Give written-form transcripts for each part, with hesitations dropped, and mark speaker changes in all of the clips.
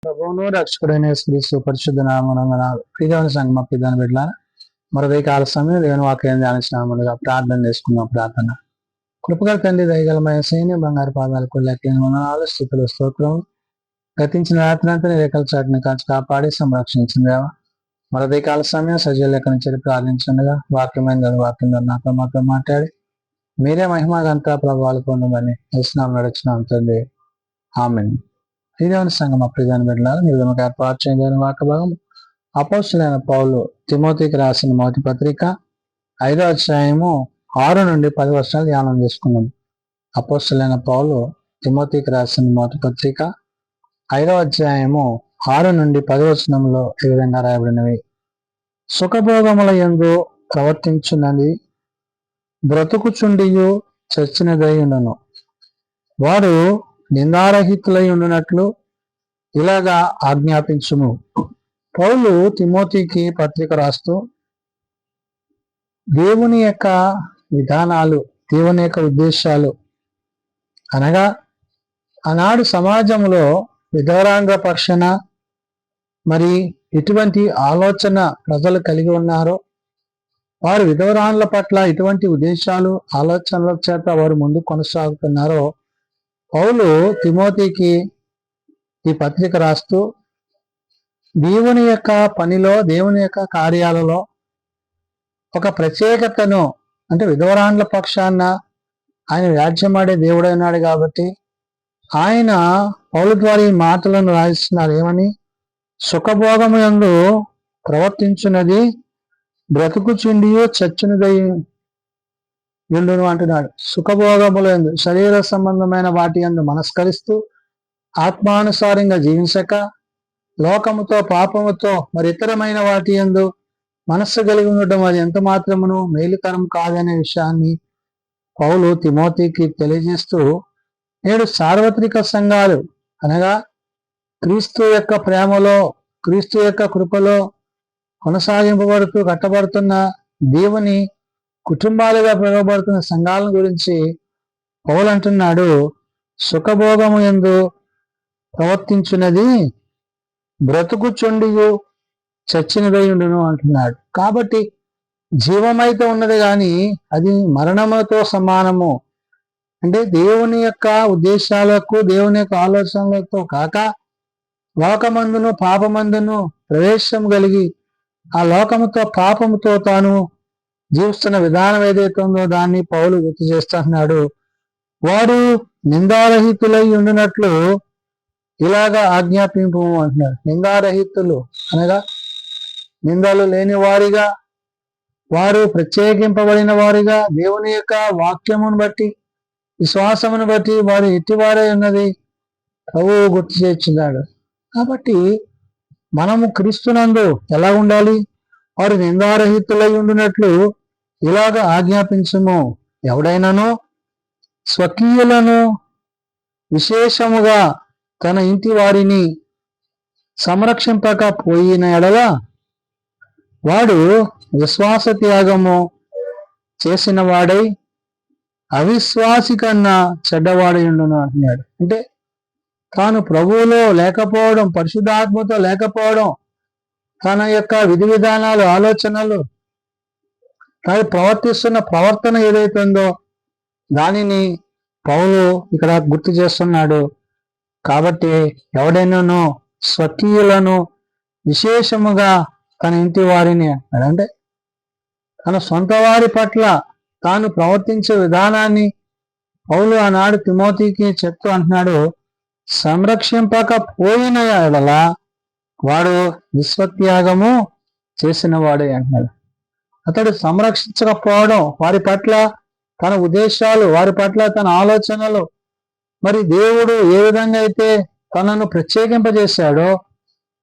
Speaker 1: ప్రభువును రక్షకుడైన యేసుక్రీస్తు పరిశుద్ధ నామమున ప్రియమైన సంగమ పిదాని బిడ్డల మరొక కాల సమయం దేవుని వాక్యం ధ్యానించినాముగా ప్రార్థన చేసుకున్నాం. ప్రార్థన కృపగల తండ్రి దయగలమయ సైన్య బంగారు పాదాలకు లెక్కైన వందనాలు స్థుతులు స్తోత్రం. గతించిన రాత్రి అంతా రేఖల చాటుని కాచి కాపాడి సంరక్షించిందేవా మరొక కాల సమయం సజీవ లెక్క నుంచి ప్రార్థించండిగా వాక్యమైన వాక్యం నాతో మాతో మాట్లాడి మీరే మహిమగంతా ప్రభావాలు పొందమని ఇస్తున్నాం నడుచున్నాం తండ్రి. ఆమెన్. దేవుని సంఘం అప్రజాని బిడ్డలారా నిర్గమకు ఏర్పాటు చేయని వాక్య భాగం అపోస్తులైన పౌలు తిమోతికి రాసిన మొదటి పత్రిక 5వ అధ్యాయము 6 నుండి 10 వర్షాలు ధ్యానం చేసుకున్నాం. అపోస్తులైన పౌలు తిమోతికి రాసిన మొదటి పత్రిక 5వ అధ్యాయము 6 నుండి 10 వచనంలో ఈ విధంగా రాయబడినవి. సుఖభోగముల యందు ప్రవర్తించున్నది బ్రతుకుచుండియు చచ్చినదై ఉండును. వారు నిందారహితులై ఉండునట్లు ఇలాగా ఆజ్ఞాపించుము. పౌలు తిమోతికి పత్రిక రాస్తూ దేవుని యొక్క విధానాలు, దేవుని యొక్క ఉద్దేశాలు అనగా ఆనాడు సమాజంలో విధవరాంగ పక్షణ మరి ఎటువంటి ఆలోచన ప్రజలు కలిగి ఉన్నారో, వారు విధవరాండ్ల పట్ల ఎటువంటి ఉద్దేశాలు ఆలోచనల చేత వారు ముందు కొనసాగుతున్నారో పౌలు తిమోతికి ఈ పత్రిక రాస్తూ దేవుని యొక్క పనిలో, దేవుని యొక్క కార్యాలలో ఒక ప్రత్యేకతను, అంటే విధవరాండ్ల పక్షాన ఆయన వ్యాజ్యమాడే దేవుడైనాడు కాబట్టి ఆయన పౌలు ద్వారా ఈ మాటలను రాయిస్తున్నారు. ఏమని? సుఖభోగము యందు ప్రవర్తించున్నది బ్రతుకుచుండియో చచ్చునిదై ఉండును అంటున్నాడు. సుఖభోగముల యందు, శరీర సంబంధమైన వాటి యందు మనస్కరిస్తూ ఆత్మానుసారంగా జీవించక లోకముతో పాపముతో మరి ఇతరమైన వాటి యందు మనస్సు కలిగి ఉండటం అది ఎంత మాత్రమును మేలుకరం కాదనే విషయాన్ని పౌలు తిమోతికి తెలియజేస్తూ నేడు సార్వత్రిక సంఘాలు అనగా క్రీస్తు యొక్క ప్రేమలో, క్రీస్తు యొక్క కృపలో కొనసాగింపబడుతూ కట్టబడుతున్న దేవుని కుటుంబాలుగా పిలువబడుతున్న సంఘాలను గురించి పౌలు అంటున్నాడు, సుఖభోగము యందు ప్రవర్తించున్నది బ్రతుకుచుండియు చచ్చినదై ఉండును అంటున్నాడు. కాబట్టి జీవమైతే ఉన్నది కానీ అది మరణముతో సమానము. అంటే దేవుని యొక్క ఉద్దేశాలకు, దేవుని యొక్క ఆలోచనలతో కాక లోకమందును పాపమందును ప్రవేశం కలిగి ఆ లోకముతో పాపముతో తాను జీవిస్తున్న విధానం ఏదైతే ఉందో దాన్ని పౌలు గుర్తు చేస్తున్నాడు. వాడు నిందారహితులై ఉండినట్లు ఇలాగా ఆజ్ఞాపింపు అంటున్నాడు. నిందారహితులు అనగా నిందలు లేని వారిగా, వారు ప్రత్యేకింపబడిన వారిగా, దేవుని యొక్క వాక్యమును బట్టి, విశ్వాసమును బట్టి వారు ఎట్టివారై ఉన్నది ప్రభువు గుర్తు చేస్తున్నాడు. కాబట్టి మనము క్రీస్తునందు ఎలా ఉండాలి? వారు నిందారహితులై ఉండినట్లు ఇలాగ ఆజ్ఞాపించుము. ఎవడైనాను స్వకీయులను విశేషముగా తన ఇంటి వారిని సంరక్షింపక పోయిన ఎడల వాడు విశ్వాస త్యాగము చేసిన వాడై అవిశ్వాసి కన్నా చెడ్డవాడై ఉండును అంటున్నాడు. అంటే తాను ప్రభువులో లేకపోవడం, పరిశుద్ధాత్మతో లేకపోవడం, తన యొక్క విధి విధానాలు, ఆలోచనలు, తాను ప్రవర్తిస్తున్న ప్రవర్తన ఏదైతే ఉందో దానిని పౌలు ఇక్కడ గుర్తు చేస్తున్నాడు. కాబట్టి ఎవడైనాను స్వకీయులను విశేషముగా తన ఇంటి వారిని అంటే తన సొంత వారి పట్ల తాను ప్రవర్తించే విధానాన్ని పౌలు ఆనాడు తిమోతికి చెప్తూ అంటున్నాడు, సంరక్షింపక పోయిన ఎడల వాడు విశ్వత్యాగము చేసిన వాడే అంటున్నాడు. అతడు సంరక్షించకపోవడం, వారి పట్ల తన ఉద్దేశాలు, వారి పట్ల తన ఆలోచనలు, మరి దేవుడు ఏ విధంగా అయితే తనను ప్రత్యేకింపజేశాడో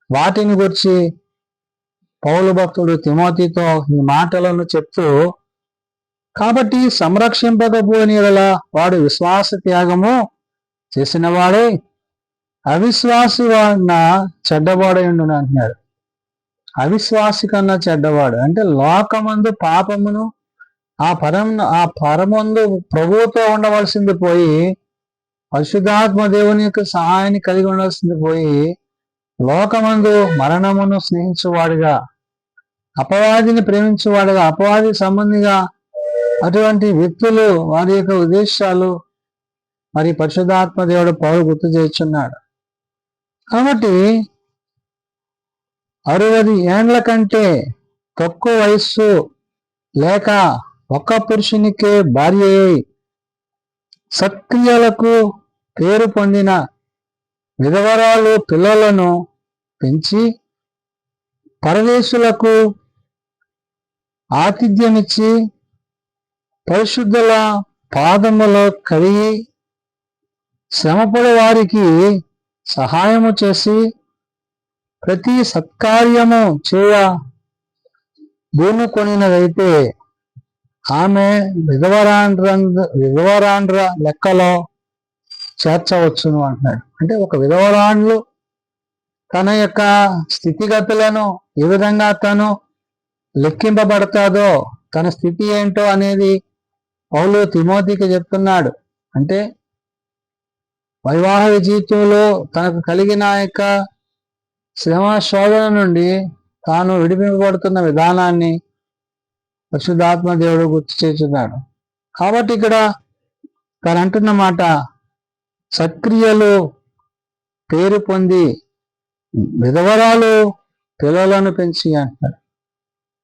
Speaker 1: వాటిని గురించి పౌలు భక్తుడు తిమోతితో ఈ మాటలను చెప్తూ, కాబట్టి సంరక్షింపకపోయిన యెడల వాడు విశ్వాస త్యాగము చేసిన వాడే అవిశ్వాసి కన్నా చెడ్డవాడై ఉండును అంటున్నాడు. అవిశ్వాసి కన్నా చెడ్డవాడు అంటే లోకమందు పాపమును ఆ పరమందు ప్రభువుతో ఉండవలసింది పోయి పరిశుద్ధాత్మ దేవుని యొక్క సహాయాన్ని కలిగి ఉండాల్సింది పోయి లోకమందు మరణమును స్నేహించువాడిగా, అపవాదిని ప్రేమించేవాడుగా, అపవాది సంబంధిగా అటువంటి వ్యక్తులు వారి యొక్క ఉద్దేశాలు మరి పరిశుద్ధాత్మ దేవుడు పౌలు గుర్తు చేస్తున్నాడు. కాబట్టి 60 ఏండ్ల కంటే తక్కువ వయస్సు లేక ఒక్క పురుషునికే భార్య అయి సత్క్రియలకు పేరు పొందిన విధవరాలు పిల్లలను పెంచి పరదేశులకు ఆతిథ్యమిచ్చి పరిశుద్ధుల పాదములో కడిగి శ్రమపడే వారికి సహాయము చేసి ప్రతి సత్కార్యము చేయ పూనుకొనినదైతే ఆమె విధవరాండ్ర లెక్కలో చేర్చవచ్చును అంటున్నాడు. అంటే ఒక విధవరాండ్లు తన యొక్క స్థితిగతులను ఏ విధంగా తను లెక్కింపబడతాదో, తన స్థితి ఏంటో అనేది పౌలు తిమోతికి చెప్తున్నాడు. అంటే వైవాహిక జీవితంలో తనకు కలిగిన యొక్క శ్రమ శోధన నుండి తాను విడిపింపబడుతున్న విధానాన్ని పరిశుద్ధాత్మ దేవుడు గుర్తు చేస్తున్నాడు. కాబట్టి ఇక్కడ తను అంటున్న మాట, సత్క్రియలు పేరు పొంది విధవరాలు పిల్లలను పెంచి అంటాడు.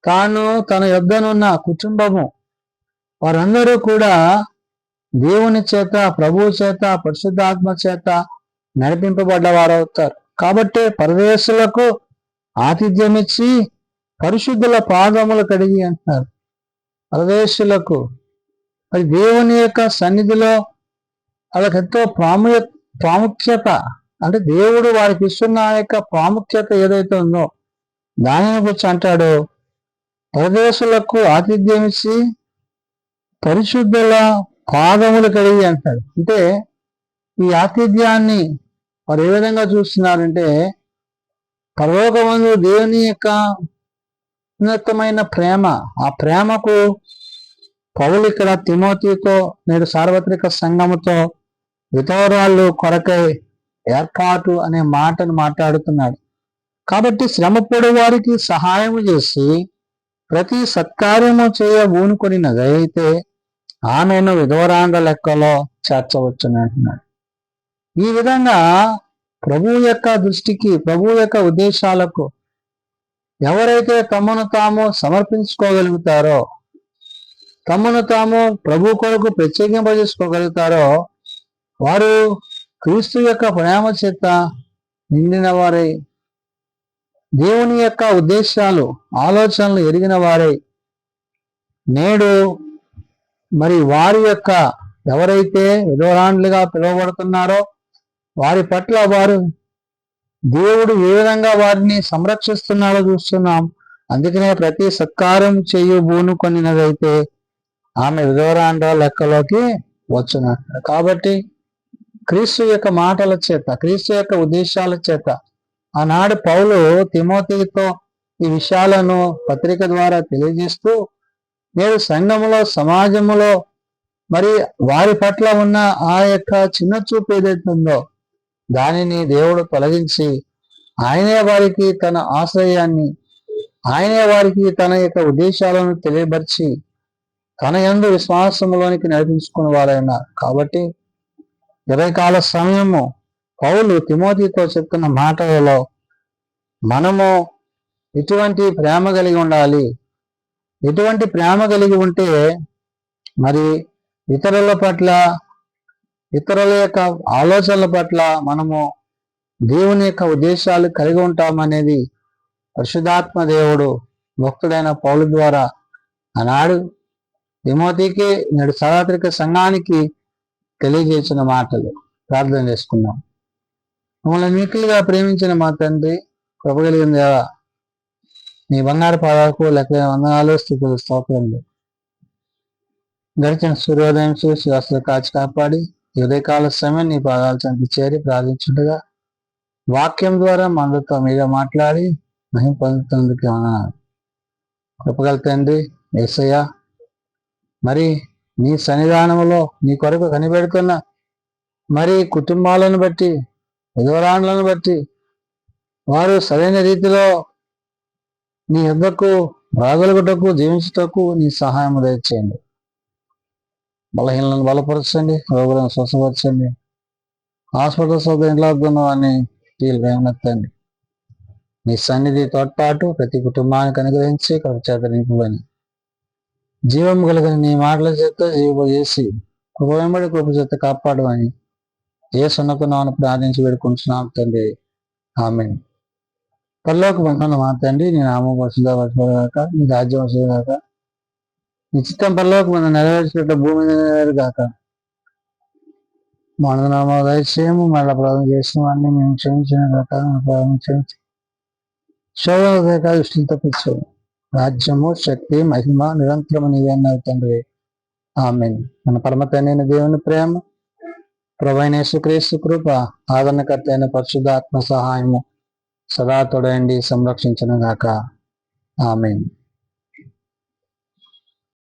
Speaker 1: తాను తన యొద్దనున్న కుటుంబము వారందరూ కూడా దేవుని చేత, ప్రభువు చేత, పరిశుద్ధాత్మ చేత నడిపింపబడ్డవారు అవుతారు. కాబట్టి పరదేశులకు ఆతిథ్యమిచ్చి పరిశుద్ధుల పాదములు కడిగి అంటున్నారు. పరదేశులకు మరి దేవుని యొక్క సన్నిధిలో వాళ్ళకి ఎంతో ప్రాముఖ్యత, అంటే దేవుడు వారికి ఇస్తున్న యొక్క ప్రాముఖ్యత ఏదైతే ఉందో దానిని గురించి అంటాడు. పరదేశులకు ఆతిథ్యం ఇచ్చి పరిశుద్ధుల పాదములు కడిగి అంటాడు. అంటే ఈ ఆతిథ్యాన్ని వారు ఏ విధంగా చూస్తున్నారంటే, పరలోకమందు దేవుని యొక్క ఉన్నతమైన ప్రేమ, ఆ ప్రేమకు పౌలు ఇక్కడ తిమోతితో నేడు సార్వత్రిక సంఘముతో విధవరాళ్ళు కొరకై ఏర్పాటు అనే మాటను మాట్లాడుతున్నాడు. కాబట్టి శ్రమపడు వారికి సహాయము చేసి ప్రతి సత్కార్యము చేయ ఊనుకొనినదైతే ఆమెను విధవరాండ్ర లెక్కలో చేర్చవచ్చును అంటున్నాడు. ఈ విధంగా ప్రభువు యొక్క దృష్టికి, ప్రభువు యొక్క ఉద్దేశాలకు ఎవరైతే తమను తాము సమర్పించుకోగలుగుతారో, తమను తాము ప్రభు కొరకు ప్రత్యేకింపజేసుకోగలుగుతారో వారు క్రీస్తు యొక్క ప్రేమ చేత నిండిన వారై, దేవుని యొక్క ఉద్దేశాలు, ఆలోచనలు ఎరిగిన వారై, నేడు మరి వారి యొక్క ఎవరైతే విధవరాండ్లుగా పిలువబడుతున్నారో వారి పట్ల వారు దేవుడు ఏ విధంగా వారిని సంరక్షిస్తున్నాడో చూస్తున్నాం. అందుకనే ప్రతి సత్కారం చేయు పూనుకొనినదైతే ఆమె విధవరాండ్ర లెక్కలోకి వచ్చును. కాబట్టి క్రీస్తు యొక్క మాటల చేత, క్రీస్తు యొక్క ఉద్దేశాల చేత ఆనాడు పౌలు తిమోతితో ఈ విషయాలను పత్రిక ద్వారా తెలియజేస్తూ నేడు సంఘములో, సమాజములో మరి వారి పట్ల ఉన్న ఆ యొక్క చిన్న చూపు ఏదైతే ఉందో దానిని దేవుడు తొలగించి ఆయనే వారికి తన ఆశ్రయాన్ని, ఆయనే వారికి తన యొక్క ఉద్దేశాలను తెలియపరిచి తన యందు విశ్వాసములోనికి నడిపించుకుని వారైనారు. కాబట్టి ఉదయకాల సమయము పౌలు తిమోతితో చెప్తున్న మాటలలో మనము ఎటువంటి ప్రేమ కలిగి ఉండాలి, ఎటువంటి ప్రేమ కలిగి ఉంటే మరి ఇతరుల పట్ల, ఇతరుల యొక్క ఆలోచనల పట్ల మనము దేవుని యొక్క ఉద్దేశాలు కలిగి ఉంటామనేది పరిశుద్ధాత్మ దేవుడు భక్తుడైన పౌలు ద్వారా ఆనాడు తిమోతికి, నేడు సార్వత్రిక సంఘానికి తెలియజేసిన మాటలు. ప్రార్థన చేసుకున్నాం. మమ్మల్ని మిక్కిలిగా ప్రేమించిన మా తండ్రి, కృప కలిగిన దేవా, నీ బంగారు పాదాలకు లెక్కలేని వందనాలు, స్తుతులు, స్తోత్రములు. గడిచిన సూర్యోదయం చూసి అసలు కాచి కాపాడి ఉదయకాల సమయం నీ పాదాలు చంపి చేరి ప్రార్థించుండగా వాక్యం ద్వారా మనతో మీద మాట్లాడి మహిమ పొందుతందుకు వందనాలు. కృపగల తండ్రి యేసయ్య, మరి నీ సన్నిధానంలో నీ కొరకు కనిపెడుతున్న మరి కుటుంబాలను బట్టి, విధవరాండ్లను బట్టి వారు సరైన రీతిలో నీ యొద్దకు రాగలుగుటకు జీవించుటకు నీ సహాయం దయచేయండి. బలహీనలను బలపరచండి, రోగులను స్వస్థపరచండి, హాస్పిటల్ సౌకర్యం అని తీర్పునెత్తండి. మీ సన్నిధి తోడ్పాటు ప్రతి కుటుంబానికి అనుగ్రహించి కృపచేత నింపుకొని జీవం కలిగిన నీ మాటల చేత జీవచేసి కృప వెంబడి కృప చేత కాపాడమని ఏ సున్నకున్నామని ప్రార్థించి వేడుకుంటున్నాం తండ్రి. ఆమేన్. పరలోక బంధన మా తండ్రి, నీ నామం పరిశుద్ధపరచబడుగాక, నీ రాజ్యం వచ్చేగాక, నీ చిత్తం పరలోక మనం నెరవేర్చినట్టు భూమి మీద నెరవేరుగాక. మననామా దయచేయము, మళ్ళీ ప్రార్థన చేసిన అన్ని మేము క్షమించిన ప్రార్థన క్షమించి శోభ దృష్టిని తప్పించు. రాజ్యము, శక్తి, మహిమ నిరంతరము నీవే అన్నావు తండ్రి. ఆమేన్. మన పరమ తండ్రి అయిన దేవుని ప్రేమ, ప్రభువైన యేసుక్రీస్తు కృప, ఆదరణకర్త అయిన పరిశుద్ధాత్మ సహాయము సదా తోడయండి సంరక్షించును గాక. ఆమేన్.